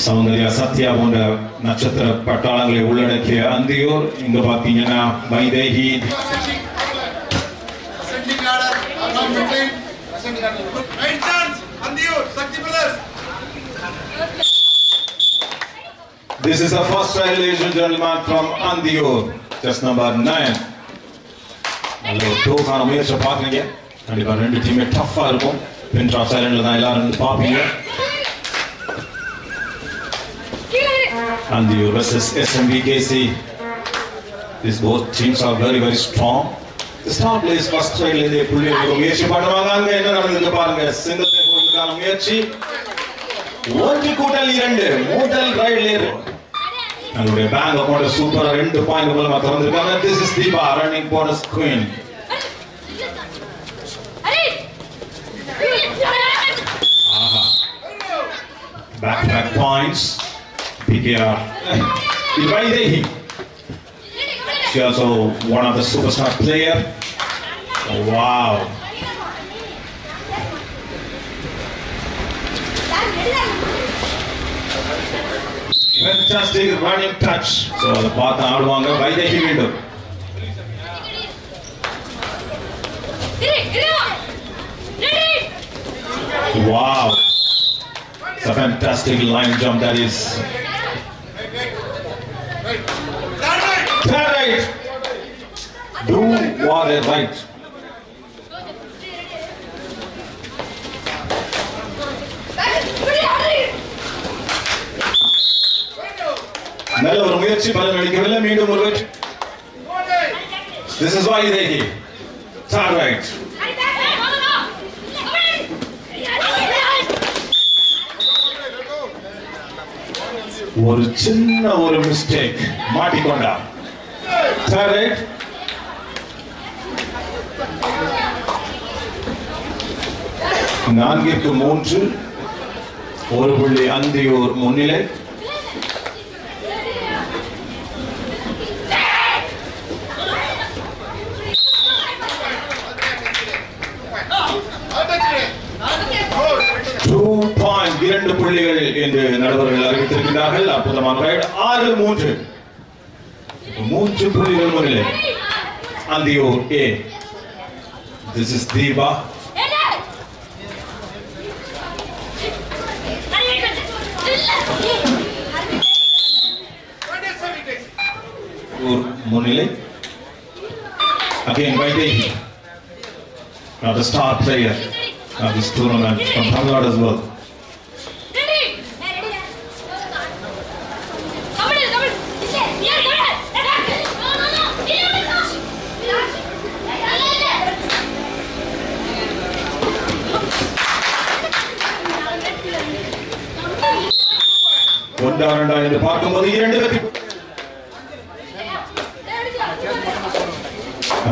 சௌந்தர்யா சத்யா போன்ற நட்சத்திர பட்டாளங்களை உள்ளடக்கிய அந்தியூர். இங்க பாத்தீங்கன்னா Vaidehi, this is the first trial, ladies and gentlemen, from Andiur, just number 9. நல்ல ஒரு டோக்கான முயற்சி பார்க்குறீங்க. கண்டிப்பா ரெண்டு டீமே டஃப்பா இருக்கும். பின் ட்ராப் சைலண்ட்ல தான் எல்லாரும் பார்ப்பீங்க. Andiur versus SMBKC. These both teams are very very strong. The star plays first trial in the புள்ளி முயற்சி பண்ணுவாங்க. அங்க என்ன நடக்குதுன்னு பாருங்க. சிங்கத்தை போடுறதுக்கான முயற்சி. 1-2 முதல் ரைட்ல நம்மளுடைய பேங்க் அக்கவுண்ட் சூப்பரா 2 பாயிண்ட் மூலமா திறந்திருக்காங்க. This is Deepa running bonus queen. Back points. PKR. Ivaidehi. She also one of the superstar player. Oh, wow. Fantastic running touch. So the path ஆடுவாங்க வைதேகி மீண்டும். Wow. It's a fantastic line jump that is. Right. Do what is right. நல்ல ஒரு முயற்சி பலன் அளிக்கவில்லை. மீண்டும் ஒரு வெற்றி. This is Vaidehi. Turn right. ஒரு சின்ன ஒரு மிஸ்டேக் மாட்டிக்கொண்டா. Turn right. நான்கிற்கு 3 ஒரு புள்ளி அந்தியூர் முன்னிலை. இரண்டு புள்ளிகள் என்று நடுவர்கள் அறிவித்திருக்கிறார்கள். அற்புதமான ரைட். 6-3 3 புள்ளிகள் முன்னிலை Anthiyur A. This is Deepa. முன்னிலை again Vaidehi, now the star player of this tournament from Tamil Nadu as well. ஒன்றாண்டா என்று பார்க்கும்போது 2 வெற்றி.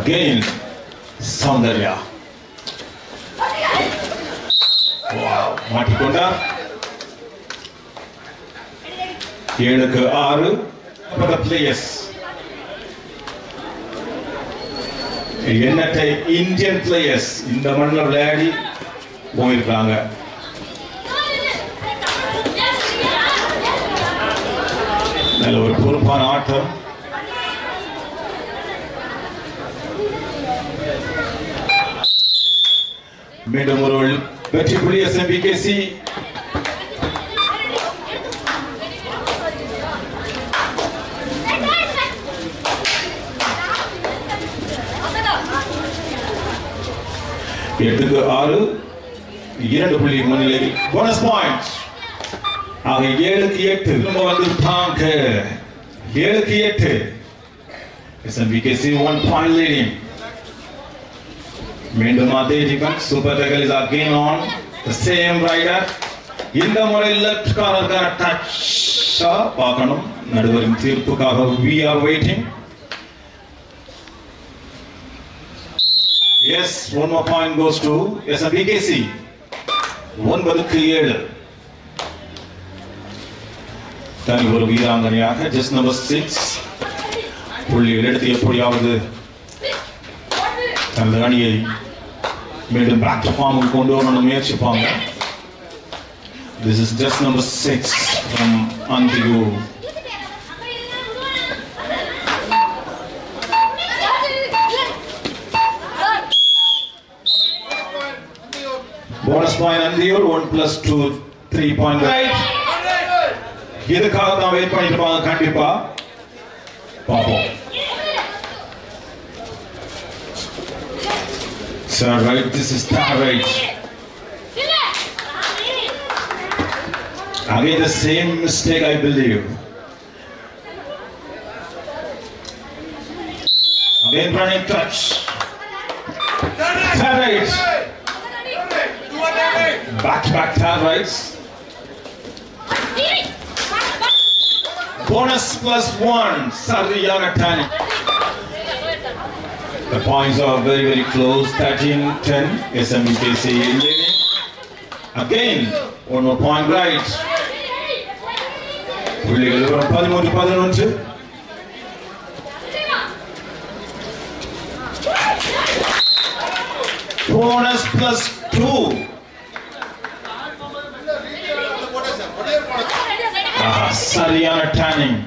Again Soundarya. Wow, மாட்டிக்கொண்டார். 7-6 for the players. எண்ணற்ற இந்தியன் பிளேயர்ஸ் இந்த மண்ணில் விளையாடி போயிருக்காங்க. நல்ல ஒரு பொறுப்பான ஆட்டம். மீண்டும் ஒரு வெற்றி புள்ளி SMBKC. எட்டுக்கு 6 2 புள்ளி முன்னிலை. Bonus point. ஆக 7-8 திரும்ப வந்துட்டாங்க. 7-8 SMBKC 1 point leading. மீண்டும் அதே defence. Super tackle is again on the same raider. இந்த முறை லெஃப்ட் கார்னருக்கான டச்சா பார்க்கணும். நடுவரின் தீர்ப்புக்காக we are waiting. Yes, one more point goes to SMBKC. 9-7. தனி ஒரு வீராங்கனையாக ஜஸ்ட் நம்பர் 6 புள்ளிகள் எடுத்து எப்படியாவது தனது அணியை மீண்டும் பேக் டு ஃபார்முக்கு கொண்டு வரணும் முயற்சிப்பாங்க. This is just number 6 from Andiur. Bonus point Andiur, 1+2, 3 point right. இதுக்காக தான் வெயிட் பண்ணிட்டு இருப்பாங்க கண்டிப்பா. பாப்போம். Sir, right, this is that right. Again the same mistake, I believe. Again running touch. That right. Back to back that rights. Bonus +1. Sariyana Tani. The points are very, very close. 13-10. SMBKC leading. Again, one more point right. புள்ளிகள் 13-11. Bonus +2. சரியான turning.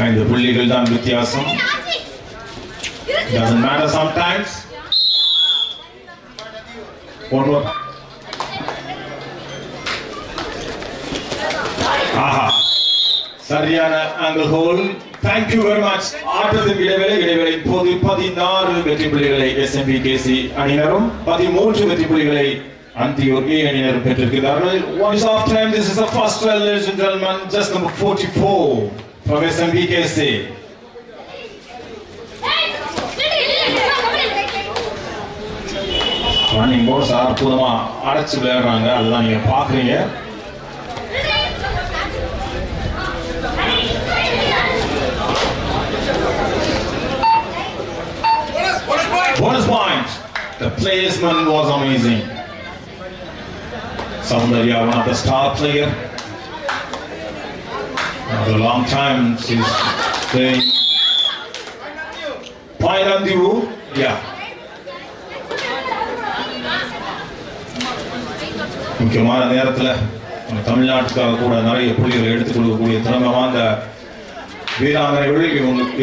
இந்த புள்ளிகள் தான் வித்தியாசம். Doesn't matter sometimes. One more. சரியான angle hole. Thank you very much. ஆட்டத்தின் இடைவேளை இப்போது 16 வெற்றி புள்ளிகளை SMBKC அணியினரும் 13 வெற்றி புள்ளிகளை Andiur அணியினரும் பெற்றிருக்கிறார்கள். One is off time. This is the first trial, ladies and gentlemen. Just number 44 from SMBKC. Running boards அற்புதமா அடைச்சு விளையாடுறாங்க. அதுதான் நீங்க பாக்குறீங்க. Bonus point. The placement was amazing. Soundarya, one of the star player. After a long time, she's playing. Point Andiur. Yeah. முக்கியமான நேரத்தில் தமிழ்நாட்டுக்காக கூட நிறைய புள்ளிகளை எடுத்துக் கொடுக்கக்கூடிய திறமை வாய்ந்த வீராங்கனைகளில்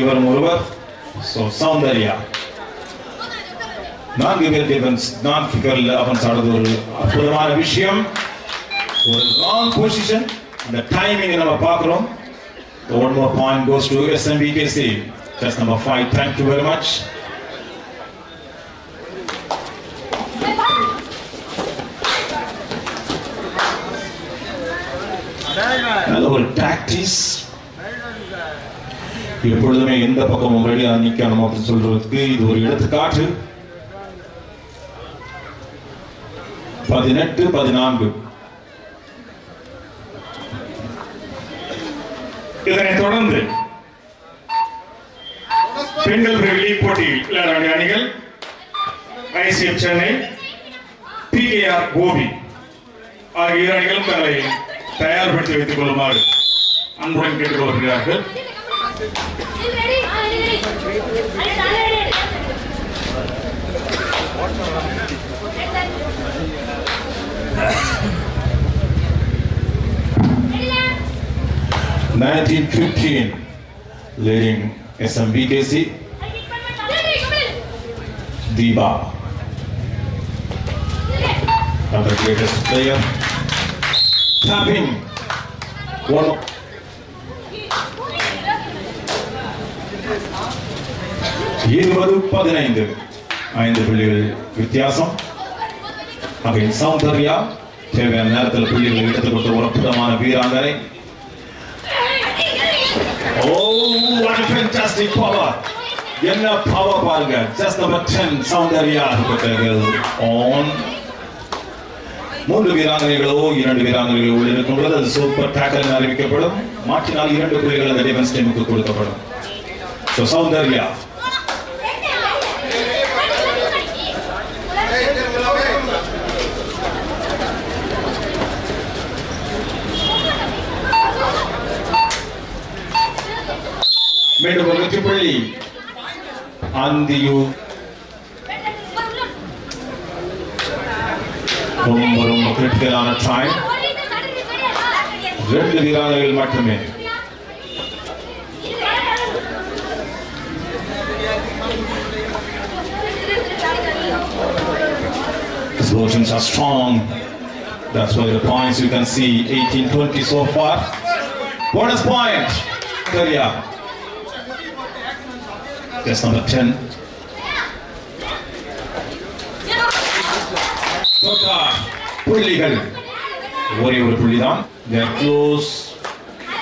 இவரும் ஒருவர். ஸோ சௌந்தர்யா 4 பேர் டிஃபென்ஸ் 4 ஃபிகர்ல அஃபென்ஸ் ஆடுறது ஒரு அற்புதமான விஷயம். ஒரு ராங் பொசிஷன், அந்த டைமிங் நம்ம பார்க்குறோம். One more point goes to SMBKC. Just number 5. Thank you very much. நல்ல ஒரு டாக்டிஸ். எப்பொழுதுமே எந்த பக்கமும் ரெடியா நிக்கணும் அப்படின்னு சொல்றதுக்கு இது ஒரு எடுத்துக்காட்டு. 18-14. இதனைத் தொடர்ந்து பெண்கள் லீக் போட்டியில் விளையாட அணிகள் ICF சென்னை, PKR கோபி ஆகிய அணிகளும் தங்களை தயார்படுத்தி வைத்துக் கொள்ளுமாறு அன்புடன் கேட்டுக் கொள்கிறார்கள். leading SMBKC. Diba, another greatest player. Tapping. One. 15 புள்ளிகள் வித்தியாசம். அகைன் சௌந்தர்யா தேவையான நேரத்தில் புள்ளிகளை எடுத்துக் கொடுத்த ஒரு அற்புதமான வீராங்கனை. Oh, what a fantastic power! என்ன பவர் பாருங்க. Just number 10 Soundarya on. 3 வீராங்கனைகளோ 2 வீராங்கனைகளோ உள்ளிருக்கும் பொழுது அது சூப்பர் டேக்கல் என அறிவிக்கப்படும். மாற்றினால் 2 புள்ளிகள் அந்த டிஃபென்ஸ் டீமுக்கு கொடுக்கப்படும். So சௌந்தர்யா மீண்டும் ஒரு வெற்றி புள்ளி Andiur. ரொம்ப கிரிட்டிக்கலான டைம். 2 வீரர்கள் மட்டுமே. The Trojans are strong. That's why the points you can see 18-20 so far. Bonus point. Korea. That's number 10. புள்ளிகள் ஒரே ஒரு புள்ளிதான். They are close.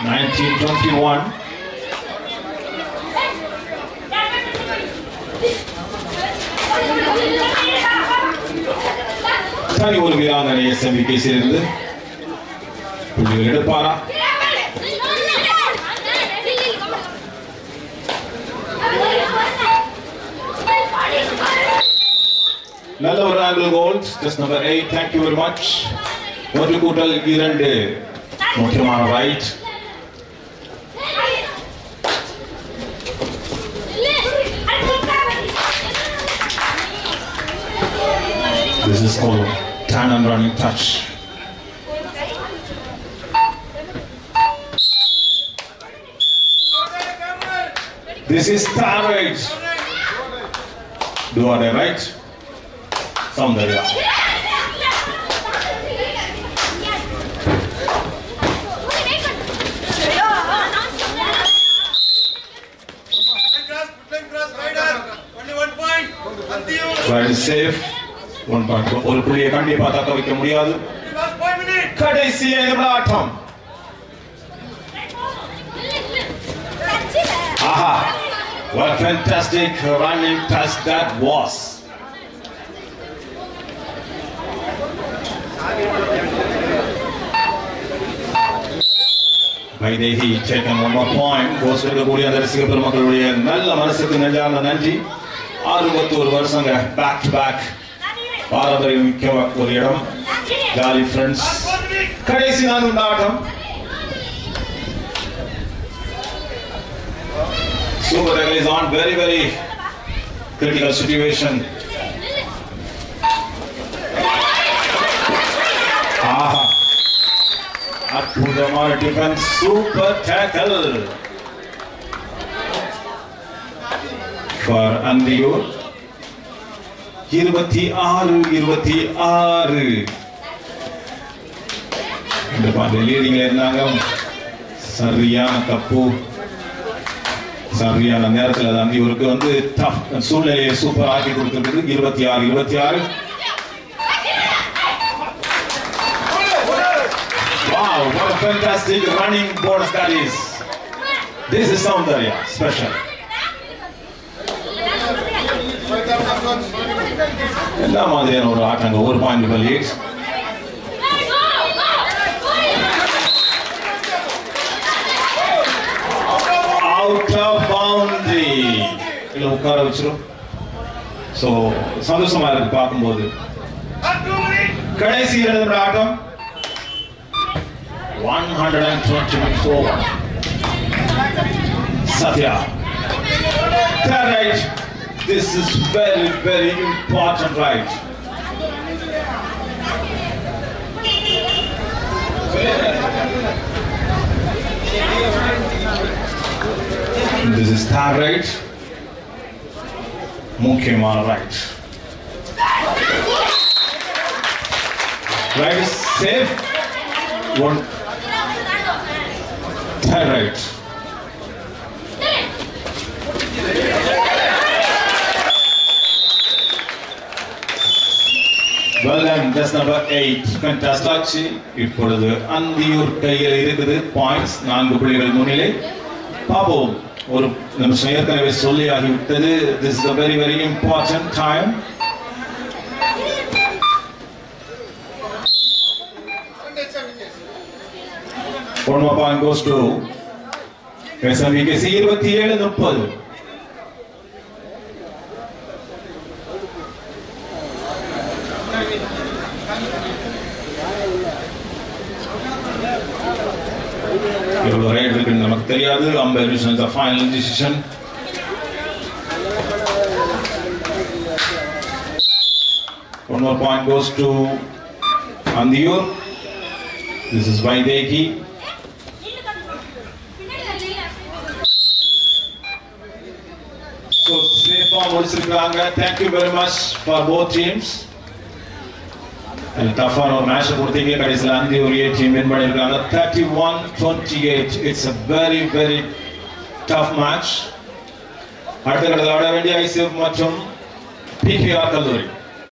19-21. தனி ஒரு வீராங்கனை SMBK சேர்ந்து புள்ளிகள் எடுப்பாரா? நல்ல ஒரு angle goal. Just number 8. Thank you very much. ஒரு கூட்டல் 2 முக்கியமான right. This is called turn and running touch. This is star right. Do I right? Soundarya. Right is safe. 1 point. ஒரு புள்ளியை கண்டிப்பா தக்க வைக்க முடியாது. கடைசி ஆட்டம். Aha! What a fantastic running touch that was. Vaidehi taken 1 more point. Goes to the Korean ரசிக பெருமக்களுடைய நல்ல மனசுக்கு நெஞ்சார்ந்த நன்றி. 61 வருஷங்க பேக் டு பேக் பாரம்பரியம் மிக்க ஒரு இடம். Jolly friends. கடைசி நாள் இந்த ஆட்டம். Super Eagles is on very critical situation. Aha! அற்புதமான defence. Super tackle for Andiyur. 26-26. இந்த பாட்டு லீடிங்ல இருந்தாங்க. சரியான தப்பு. சரியான நேரத்தில் அது அந்தியூருக்கு வந்து டஃப் சூழ்நிலையை சூப்பர் ஆக்கி கொடுத்திருக்கு. 26-26. Wow, what a fantastic running bonus that is. This is Soundarya special. எல்லா மாதிரியான ஒரு ஆட்டங்க. 1 point lead. Out of boundary. இல்ல உட்கார வச்சிரும். சோ சந்தோஷமா இருக்கு பார்க்கும்போது. கடைசி 2 நிமிட ஆட்டம். 120 minutes over. Satya. Right. This is very important right. This is third right. Mukhimana right. Right is safe. 1 third right. Well done. That's number 8. Fantastic. இப்பொழுது அந்தியூர் கையில் இருக்குது பாயிண்ட்ஸ். 4 புள்ளிகள் முன்னிலை. பாப்போம். ஒரு நிமிஷம் ஏற்கனவே சொல்லி ஆகிவிட்டது. This is a very important time. One more point goes to SMBK 27-30. எவ்வளவு ரைட் இருக்குன்னு நமக்கு தெரியாது. அம்பையர் டிசிஷன் தான் final decision. One more point goes to Andiur. This is Vaideki. So safe on முடிச்சிருக்காங்க. Thank you very much for both teams. டஃபான ஒரு match கொடுத்தீங்க. கடைசியில் Anthiyur team win பண்ணியிருக்காங்க 31-28. It's a very very tough match. அடுத்த கட்டத்தில் ஆட வேண்டிய ஐசிஎஃப் மற்றும் PKR கல்லூரி.